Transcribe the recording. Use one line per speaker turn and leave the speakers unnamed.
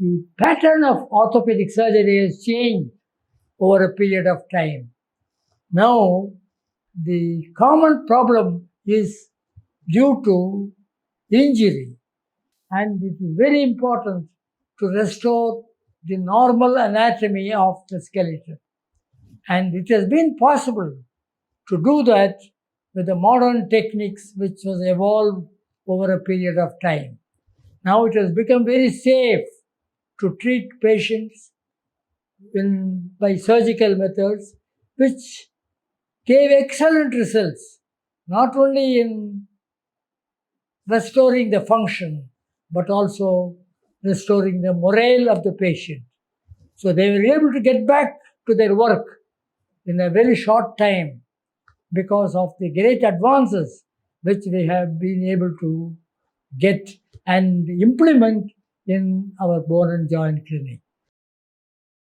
the pattern of orthopedic surgery has changed over a period of time. Now, the common problem is due to injury, and it is very important to restore the normal anatomy of the skeleton. And it has been possible to do that with the modern techniques which was evolved over a period of time. Now it has become very safe to treat patients by surgical methods, which gave excellent results, not only in restoring the function, but also restoring the morale of the patient. So they were able to get back to their work in a very short time because of the great advances which we have been able to get and implement in our bone and joint clinic.